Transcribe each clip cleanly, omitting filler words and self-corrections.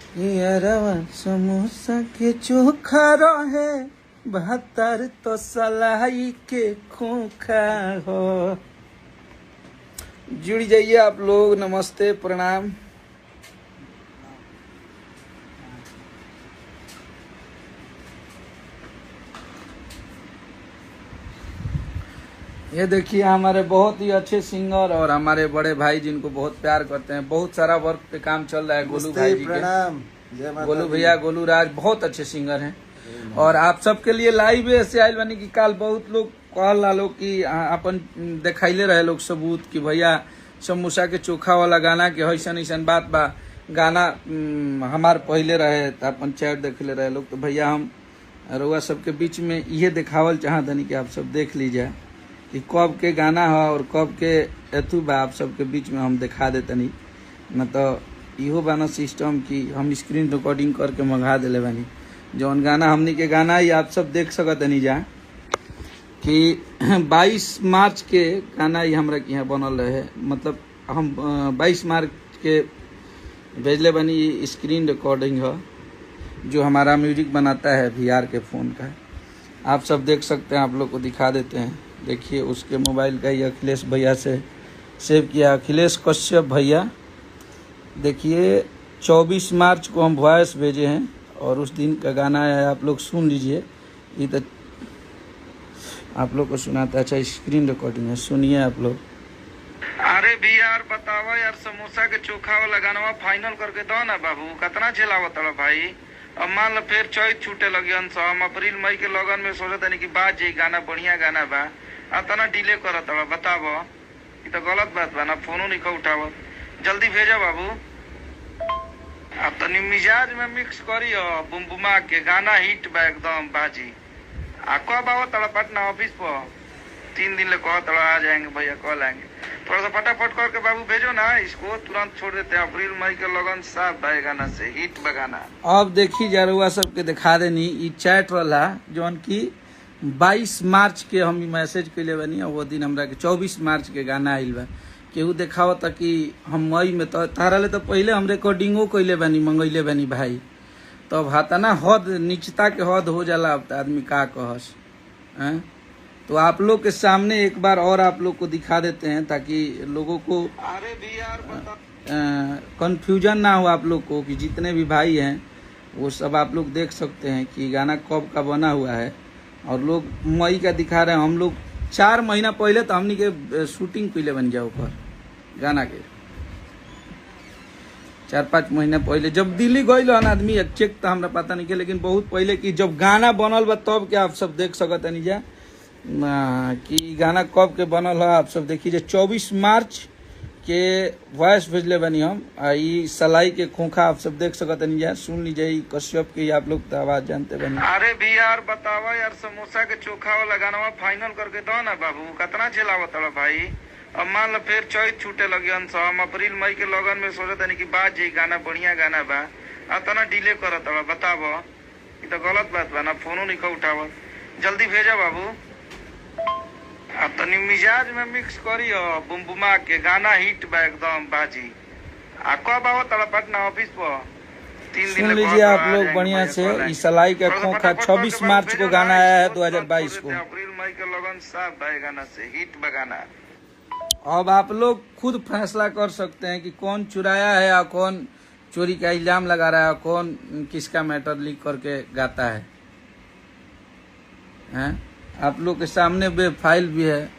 यारवा समोसा के चोखा रहे 72 तो सलाई के खोखा हो। जुड़ जाइए आप लोग। नमस्ते, प्रणाम। ये देखिए हमारे बहुत ही अच्छे सिंगर और हमारे बड़े भाई जिनको बहुत प्यार करते हैं। बहुत सारा वर्क पे काम चल रहा है गोलू भाई जी के। गोलू भैया, गोलू राज बहुत अच्छे सिंगर हैं और आप सबके लिए लाइव ऐसे आयल बनी कि काल बहुत लोग कहल ला लो कि अपन दिखाइले रहे लोग सबूत कि भैया समोसा के चोखा वाला गाना के ऐसन ऐसन बात बा। गाना हमार पहले रहे तो अपन चैट देखले रहे लोग। तो भैया हम रउआ सबके बीच में ये दिखावल चाहतनी कि आप सब देख लीजिए कि कब के गाना है और कब के एथू बा। आप सबके बीच में हम दिखा देतनी। न तो इहो बाना सिस्टम कि हम स्क्रीन रिकॉर्डिंग करके मंगा दिले बानी। जौन गाना हमनी के गाना ही आप सब देख सकतनी जा कि 22 मार्च के गाना ही हमरा के यहाँ बनल रहे। मतलब हम 22 मार्च के भेजले बानी स्क्रीन रिकॉर्डिंग है जो हमारा म्यूजिक बनाता है VR के फ़ोन का। आप सब देख सकते हैं। आप लोग को दिखा देते हैं। देखिए उसके मोबाइल का ही अखिलेश भैया से सेव किया। अखिलेश कश्यप भैया देखिए 24 मार्च को हम वॉइस भेजे हैं और उस दिन का गाना है। आप लोग सुन लीजिए। ये तो आप लोग को सुनाता। अच्छा स्क्रीन रिकॉर्डिंग है, सुनिए आप लोग। अरे भी यार बतावा यार, समोसा के चोखा वाला गाना फाइनल करके दो ना बाबू। कितना झेलावत भाई। अब मान लो फिर चौथ छूटे लगी। हम अप्रैल मई के लगन में सोचत नहीं कि बात जी गाना बढ़िया गाना बा। तना डिले करत बा। बताबो ये तो गलत बात बा ना। फोनो नहीं उठावत। जल्दी भेजा बाबू। अब तनी मिजाज में मिक्स करियो बुमबुमा के गाना हिट बा एकदम बाजी। कब आओ तड़ा पटना ऑफिस पर? 3 दिन ले कहो तड़ा आ जाएंगे भैया, कॉल आएंगे। थोड़ा सा फटाफट करके बाबू भेजो ना। इसको तुरंत छोड़ देते हैं। अप्रैल मई के लगन साफ बा गाना से हिट बा गाना। अब देखी जरुआ सबके दिखा देनी ई चैट वाला जौन की 22 मार्च के हम मैसेज कैले बनी और वो दिन हमरा के 24 मार्च के गाना आइल बा। केहू देखाव तक कि हम मई में तो तारा ले तो पहले हम रिकॉर्डिंगो कैले बनी, मंगैले बनी भाई। तो अब हाथना हद नीचता के हद हो जाला। अब आदमी का कहस हैं। तो आप लोग के सामने एक बार और आप लोग को दिखा देते हैं ताकि लोगों को अरे भी यार कंफ्यूजन ना हो आप लोग को कि जितने भी भाई हैं वो सब आप लोग देख सकते हैं कि गाना कब का बना हुआ है। और लोग मई का दिखा रहे हैं। हम लोग 4 महीना पहले तो हमनी के शूटिंग कैले बन जाओ पर गाना के 4-5 महीना पहले जब दिल्ली गई आदमी चेक तो हमरा पता नहीं के, लेकिन बहुत पहले कि जब गाना बनल बा तब के आप सब देख सकतनी जा कि गाना कब के बनल है। आप सब देखिए 24 मार्च के वॉइस भेजले बनी हम। ई सलाई के खोखा आप सब देख सकतनी जा। सुन लीजिए कश्यप की आप लोग तो आवाज जानते बनी। अरे भी यार बतावा यार, समोसा के चोखा वाला गाना फाइनल करके दो ना बाबू। कितना झेलावत भाई। अब मान लो फिर चौथ छूटे लगी। हम अप्रैल मई के लगन में सोचत नहीं कि बात जी गाना बढ़िया गाना बा। तना डिले करत बा। बताबो ये तो गलत बात बा ना। फोनो नहीं उठावत। जल्दी भेजा बाबू। अब तनी मिजाज में मिक्स करियो बुमबुमा के गाना हिट बा एकदम बाजी। कब आओ तड़ा पटना ऑफिस पर? 3 दिन सुन लीजिए आप लोग बढ़िया से। इस सलाई का खोखा 26 मार्च को गाना आया है 2022 को। अप्रैल मई के लगन साफ बा गाना से हिट बा गाना। अब आप लोग खुद फैसला कर सकते हैं कि कौन चुराया है या कौन चोरी का इल्जाम लगा रहा है, कौन किसका मैटर लीक करके गाता है। हैं? आप लोग के सामने वे फाइल भी है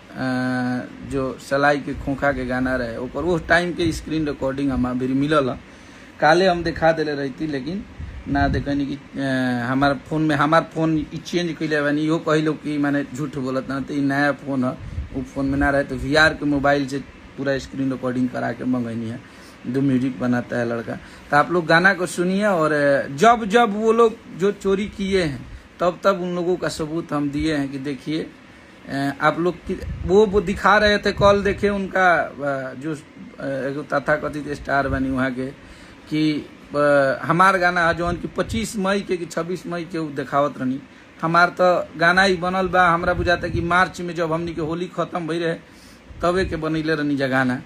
जो सलाई के खोखा के गाना रहे ऊपर वो टाइम के स्क्रीन रिकॉर्डिंग हम अभी मिलल। काले हम दिखा दिले रही थी लेकिन ना देखनी कि हमारे फ़ोन में हमार फ़ोन चेंज कैले बनी। इहो कही लोग कि मैंने झूठ बोलत ना। तो ये नया फ़ोन है, वो फ़ोन में ना रहे तो VR के मोबाइल से पूरा स्क्रीन रिकॉर्डिंग करा के मंगनी है। जो म्यूजिक बनाता है लड़का। तो आप लोग गाना को सुनिए और जब जब वो लोग जो चोरी किए हैं तब तब उन लोगों का सबूत हम दिए हैं कि देखिए आप लोग वो दिखा रहे थे। कॉल देखे उनका जो तथाकथित स्टार बनी वहाँ के कि हमार गाना जो कि 25 मई के कि 26 मई के दिखावत रहनी। हमार तो गाना ही बनल बा। हमरा बुझाता कि मार्च में जब हमनी के होली खत्म भई रहे तबे के बनैले रहनी जा गाना।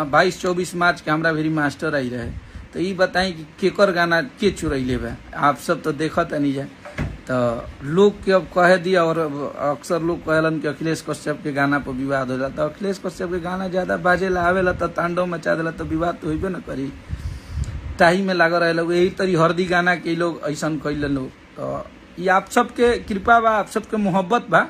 22-24 मार्च के हमरा भी मास्टर आई रहे। तो ये बताई कि केकर गाना के चुरैले बा। आप सब तो देखत नहीं जाए तो लोग के अब कह दिया। और अक्सर लोग कहलन कि अखिलेश कश्यप के गाना पर विवाद हो जाता। अखिलेश कश्यप के गाना ज्यादा बाजेला आवेला तो तांडव मचा देला तो विवाद तो होबे न करी। टाही में लागल रहे लोग, यही तरी हरदी गाना के लोग ऐसा कैले लोग। तो ये आप सबके कृपा बा, आप सबके मोहब्बत बा।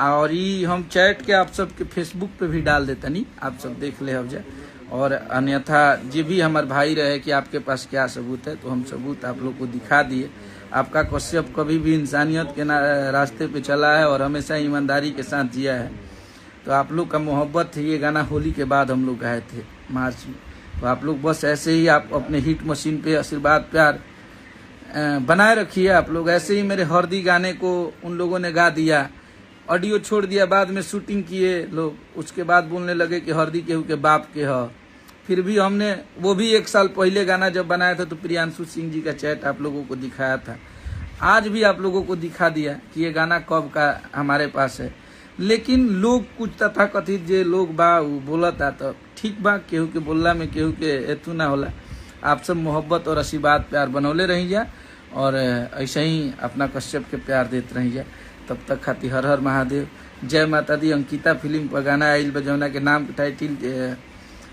और ये हम चैट के आप सबके फेसबुक पे भी डाल देते नहीं, आप सब देख ले अब जाए। और अन्यथा जो भी हमारे भाई रहे कि आपके पास क्या सबूत है, तो हम सबूत आप लोग को दिखा दिए। आपका कश्यप कभी भी इंसानियत के रास्ते पे चला है और हमेशा ईमानदारी के साथ जिया है। तो आप लोग का मोहब्बत है। ये गाना होली के बाद हम लोग गाए थे मार्च में। तो आप लोग बस ऐसे ही आप अपने हिट मशीन पे आशीर्वाद प्यार बनाए रखिए। आप लोग ऐसे ही मेरे हरदी गाने को उन लोगों ने गा दिया, ऑडियो छोड़ दिया, बाद में शूटिंग किए लोग, उसके बाद बोलने लगे कि हरदी केहू के बाप के ह। फिर भी हमने वो भी 1 साल पहले गाना जब बनाया था तो प्रियांशु सिंह जी का चैट आप लोगों को दिखाया था। आज भी आप लोगों को दिखा दिया कि ये गाना कब का हमारे पास है। लेकिन लोग कुछ तथाकथित जे लोग बा वो बोला था तो ठीक बा, केहू के बोलला में केहू के एतू ना होला। आप सब मोहब्बत और आशीर्वाद प्यार बनौले रही जा और ऐसे ही अपना कश्यप के प्यार देते रही जा। तब तक खातिर हर हर महादेव, जय माता दी। अंकिता फिल्म पर गाना आयल बजौना के नाम के टाइटिल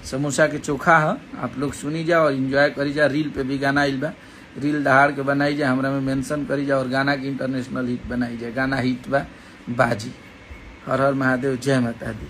समोसा के चोखा है। आप लोग सुनी जा और एंजॉय करी जा। रील पे भी गाना आयल बा, रील दहाड़ के बनाई जा, हमरा में मेंशन करी जा और गाना के इंटरनेशनल हिट बनाई जा। गाना हिट बा बाजी। हर हर महादेव, जय माता दी।